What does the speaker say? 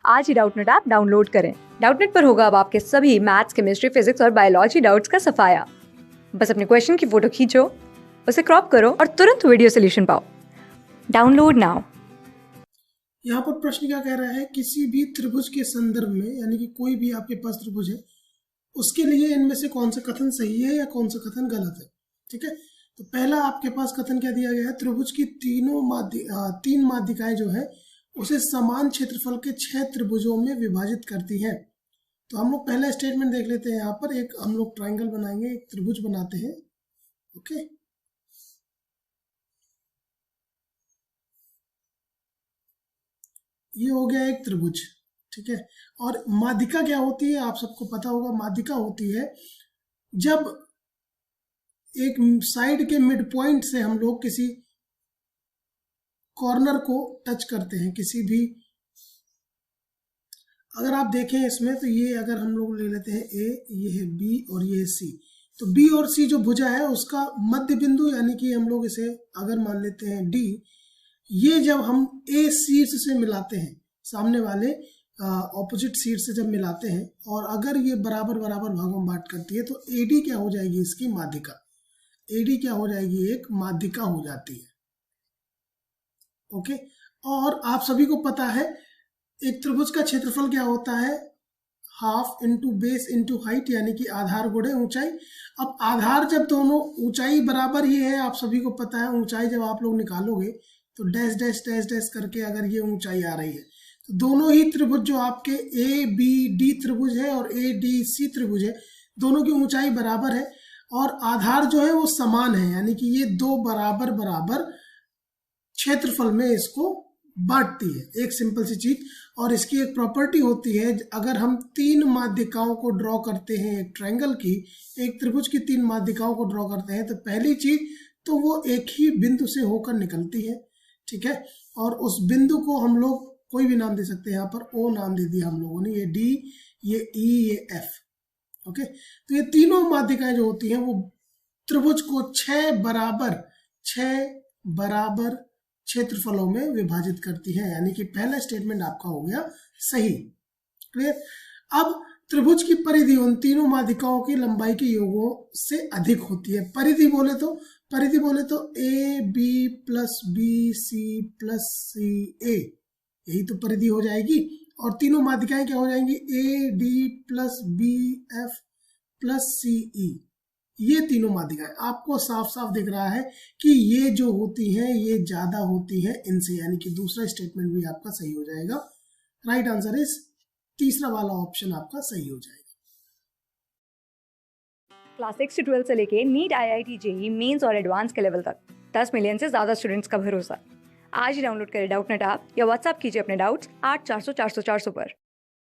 आज ही Doubtnut app download करें। Doubtnut पर होगा अब आपके सभी मैथ्स, केमिस्ट्री, फिजिक्स और बायोलॉजी डाउट्स का सफाया। बस अपने क्वेश्चन की फोटो खींचो, उसे क्रॉप करो और तुरंत वीडियो सोल्यूशन पाओ। Download now. यहाँ पर प्रश्न क्या कह रहा है, किसी भी त्रिभुज के संदर्भ में, यानी कि कोई भी आपके पास त्रिभुज है, उसके लिए इनमें से कौन सा कथन सही है या कौन सा कथन गलत है। ठीक है, तो पहला आपके पास कथन क्या दिया गया है, त्रिभुज की तीन माध्यिकाएं जो है उसे समान क्षेत्रफल के 6 त्रिभुजों में विभाजित करती हैं। तो हम लोग पहला स्टेटमेंट देख लेते हैं। यहाँ पर एक हम लोग ट्राइंगल बनाएंगे, एक त्रिभुज बनाते हैं। ओके, ये हो गया एक त्रिभुज। ठीक है, और माध्यिका क्या होती है आप सबको पता होगा। माध्यिका होती है जब एक साइड के मिड पॉइंट से हम लोग किसी कॉर्नर को टच करते हैं, किसी भी, अगर आप देखें इसमें तो ये अगर हम लोग ले लेते हैं ए, ये है बी और ये है सी, तो बी और सी जो भुजा है उसका मध्य बिंदु, यानी कि हम लोग इसे अगर मान लेते हैं डी, ये जब हम ए शीर्ष से मिलाते हैं, सामने वाले ऑपोजिट शीर्ष से जब मिलाते हैं, और अगर ये बराबर बराबर भागों में बांट करती है, तो एडी क्या हो जाएगी, इसकी माध्यिका। एडी क्या हो जाएगी, एक माध्यिका हो जाती है। ओके, और आप सभी को पता है एक त्रिभुज का क्षेत्रफल क्या होता है, half into base into height, यानी कि आधार गुणे ऊंचाई। अब आधार जब दोनों ऊंचाई बराबर ही है, आप सभी को पता है, ऊंचाई जब आप लोग निकालोगे तो डैश डैश डैश डैश करके अगर ये ऊंचाई आ रही है, तो दोनों ही त्रिभुज जो आपके ए बी डी त्रिभुज है और ए डी सी त्रिभुज है, दोनों की ऊंचाई बराबर है और आधार जो है वो समान है, यानी कि ये दो बराबर बराबर क्षेत्रफल में इसको बांटती है। एक सिंपल सी चीज, और इसकी एक प्रॉपर्टी होती है, अगर हम तीन माध्यिकाओं को ड्रॉ करते हैं, एक ट्रायंगल की, एक त्रिभुज की तीन माध्यिकाओं को ड्रॉ करते हैं, तो पहली चीज तो वो एक ही बिंदु से होकर निकलती है। ठीक है, और उस बिंदु को हम लोग कोई भी नाम दे सकते हैं। यहाँ पर ओ नाम दे दिया हम लोगों ने, ये डी, ये ई, ये एफ। ओके, तो ये तीनों माध्यिकाएं जो होती हैं वो त्रिभुज को छह बराबर क्षेत्रफलों में विभाजित करती है, यानी कि पहला स्टेटमेंट आपका हो गया सही। क्लियर। अब त्रिभुज की परिधि उन तीनों माध्यिकाओं की लंबाई के योगों से अधिक होती है। परिधि बोले तो A B plus B C plus C A, यही तो परिधि हो जाएगी। और तीनों माध्यिकाएं क्या हो जाएंगी, A D plus B F plus C E. ये तीनों माध्यिकाएं आपको साफ साफ दिख रहा है कि ये जो होती हैं ये ज्यादा होती हैं इनसे, यानी कि दूसरा स्टेटमेंट भी आपका सही हो जाएगा। राइट आंसर इज तीसरा वाला ऑप्शन आपका सही हो जाएगा। क्लास 6 से 12 से लेके नीट, IIT, JEE मेंस और एडवांस के लेवल तक 10 मिलियन से ज्यादा स्टूडेंट्स का भरोसा। आज ही डाउनलोड करें डाउटनेट ऐप या व्हाट्सएप कीजिए अपने डाउट्स 8400 400 400 पर।